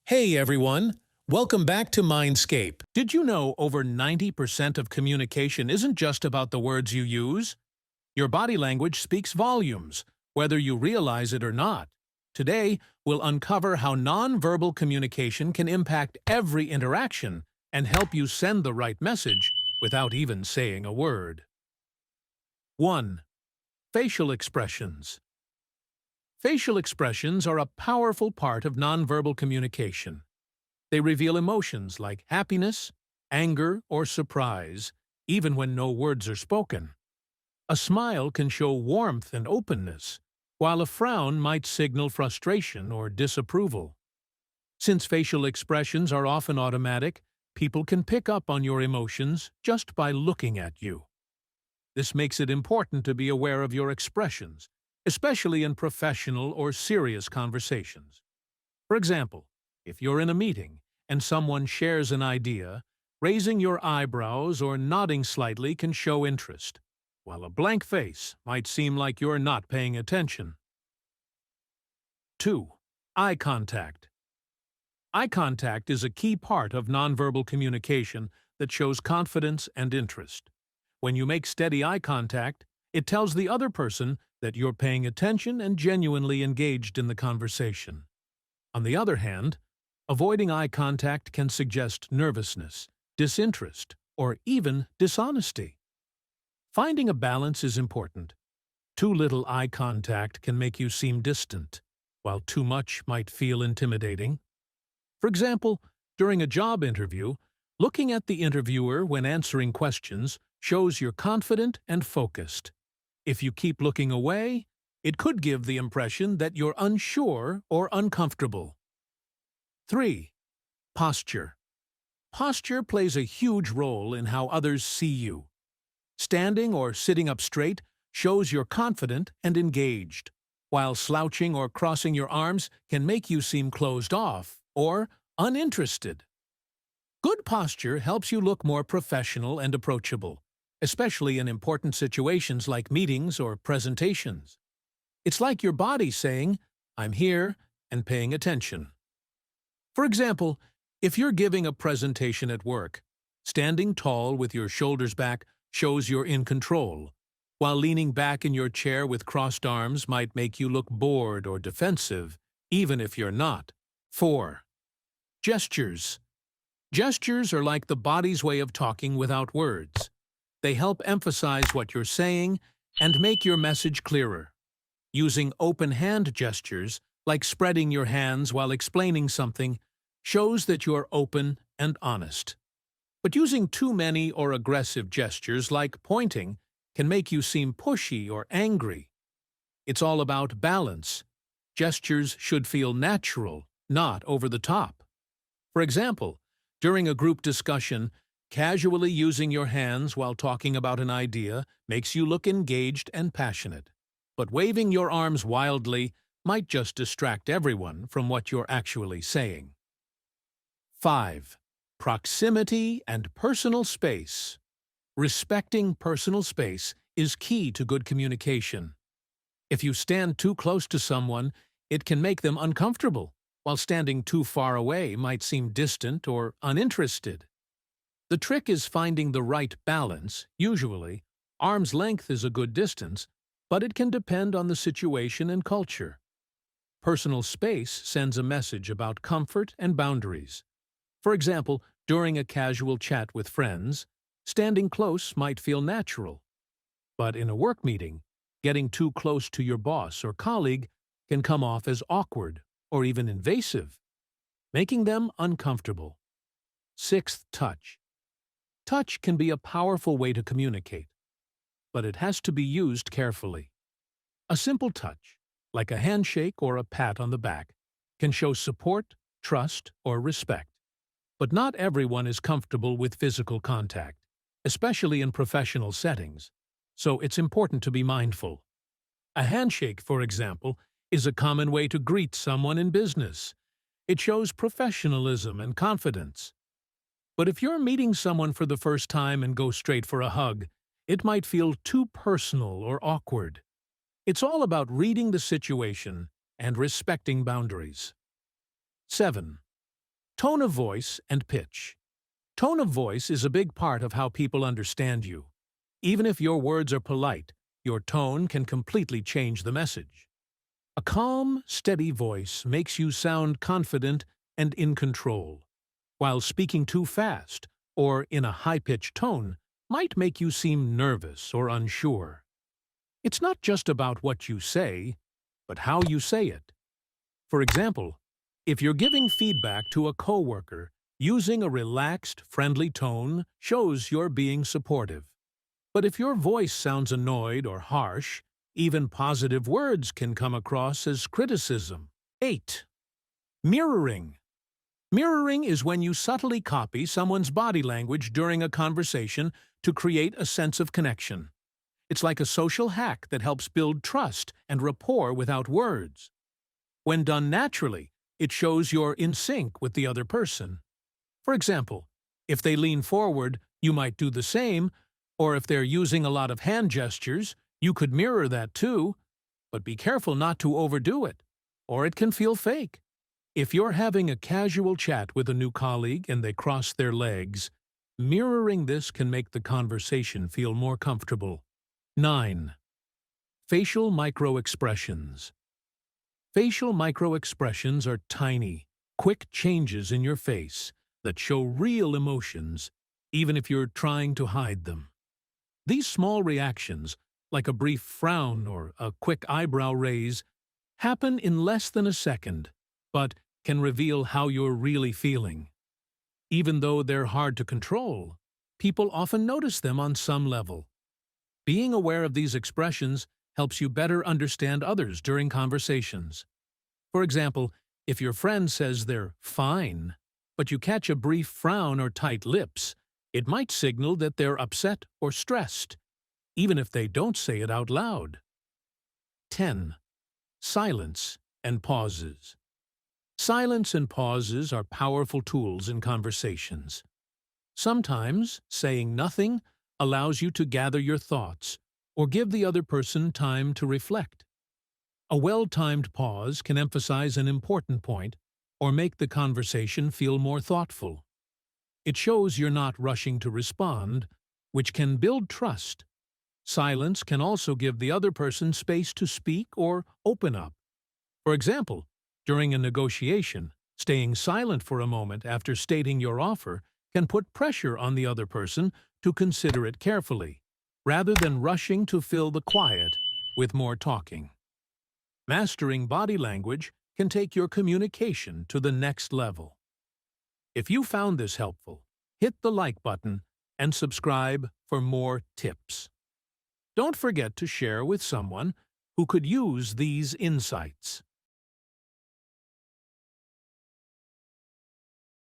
Hey everyone, welcome back to Mindscape. Did you know over 90% of communication isn't just about the words you use? Your body language speaks volumes, whether you realize it or not. Today, we'll uncover how nonverbal communication can impact every interaction and help you send the right message without even saying a word. 1. Facial expressions. Facial expressions are a powerful part of nonverbal communication. They reveal emotions like happiness, anger, or surprise, even when no words are spoken. A smile can show warmth and openness, while a frown might signal frustration or disapproval. Since facial expressions are often automatic, people can pick up on your emotions just by looking at you. This makes it important to be aware of your expressions, especially in professional or serious conversations. For example, if you're in a meeting and someone shares an idea, raising your eyebrows or nodding slightly can show interest, while a blank face might seem like you're not paying attention. 2. Eye contact. Eye contact is a key part of nonverbal communication that shows confidence and interest. When you make steady eye contact, it tells the other person that you're paying attention and genuinely engaged in the conversation. On the other hand, avoiding eye contact can suggest nervousness, disinterest, or even dishonesty. Finding a balance is important. Too little eye contact can make you seem distant, while too much might feel intimidating. For example, during a job interview, looking at the interviewer when answering questions shows you're confident and focused. If you keep looking away, it could give the impression that you're unsure or uncomfortable. 3. Posture. Posture plays a huge role in how others see you. Standing or sitting up straight shows you're confident and engaged, while slouching or crossing your arms can make you seem closed off or uninterested. Good posture helps you look more professional and approachable, especially in important situations like meetings or presentations. It's like your body saying, "I'm here," and paying attention. For example, if you're giving a presentation at work, standing tall with your shoulders back shows you're in control, while leaning back in your chair with crossed arms might make you look bored or defensive, even if you're not. 4. Gestures. Gestures are like the body's way of talking without words. They help emphasize what you're saying and make your message clearer. Using open hand gestures, like spreading your hands while explaining something, shows that you're open and honest. But using too many or aggressive gestures, like pointing, can make you seem pushy or angry. It's all about balance. Gestures should feel natural, not over the top. For example, during a group discussion, casually using your hands while talking about an idea makes you look engaged and passionate. But waving your arms wildly might just distract everyone from what you're actually saying. 5. Proximity and personal space. Respecting personal space is key to good communication. If you stand too close to someone, it can make them uncomfortable, while standing too far away might seem distant or uninterested. The trick is finding the right balance. Usually, arm's length is a good distance, but it can depend on the situation and culture. Personal space sends a message about comfort and boundaries. For example, during a casual chat with friends, standing close might feel natural. But in a work meeting, getting too close to your boss or colleague can come off as awkward or even invasive, making them uncomfortable. 6. Touch. Touch can be a powerful way to communicate, but it has to be used carefully. A simple touch, like a handshake or a pat on the back, can show support, trust, or respect. But not everyone is comfortable with physical contact, especially in professional settings, so it's important to be mindful. A handshake, for example, is a common way to greet someone in business. It shows professionalism and confidence. But if you're meeting someone for the first time and go straight for a hug, it might feel too personal or awkward. It's all about reading the situation and respecting boundaries. 7. Tone of voice and pitch. Tone of voice is a big part of how people understand you. Even if your words are polite, your tone can completely change the message. A calm, steady voice makes you sound confident and in control, while speaking too fast or in a high-pitched tone might make you seem nervous or unsure. It's not just about what you say, but how you say it. For example, if you're giving feedback to a coworker, using a relaxed, friendly tone shows you're being supportive. But if your voice sounds annoyed or harsh, even positive words can come across as criticism. 8. Mirroring. Mirroring is when you subtly copy someone's body language during a conversation to create a sense of connection. It's like a social hack that helps build trust and rapport without words. When done naturally, it shows you're in sync with the other person. For example, if they lean forward, you might do the same, or if they're using a lot of hand gestures, you could mirror that too, but be careful not to overdo it, or it can feel fake. If you're having a casual chat with a new colleague and they cross their legs, mirroring this can make the conversation feel more comfortable. 9. Facial micro-expressions. Facial micro-expressions are tiny, quick changes in your face that show real emotions, even if you're trying to hide them. These small reactions, like a brief frown or a quick eyebrow raise, happen in less than a second, but can reveal how you're really feeling. Even though they're hard to control, people often notice them on some level. Being aware of these expressions helps you better understand others during conversations. For example, if your friend says they're fine, but you catch a brief frown or tight lips, it might signal that they're upset or stressed, even if they don't say it out loud. 10. Silence and pauses. Silence and pauses are powerful tools in conversations. Sometimes saying nothing allows you to gather your thoughts or give the other person time to reflect. A well-timed pause can emphasize an important point or make the conversation feel more thoughtful. It shows you're not rushing to respond, which can build trust. Silence can also give the other person space to speak or open up. For example, during a negotiation, staying silent for a moment after stating your offer can put pressure on the other person to consider it carefully, rather than rushing to fill the quiet with more talking. Mastering body language can take your communication to the next level. If you found this helpful, hit the like button and subscribe for more tips. Don't forget to share with someone who could use these insights.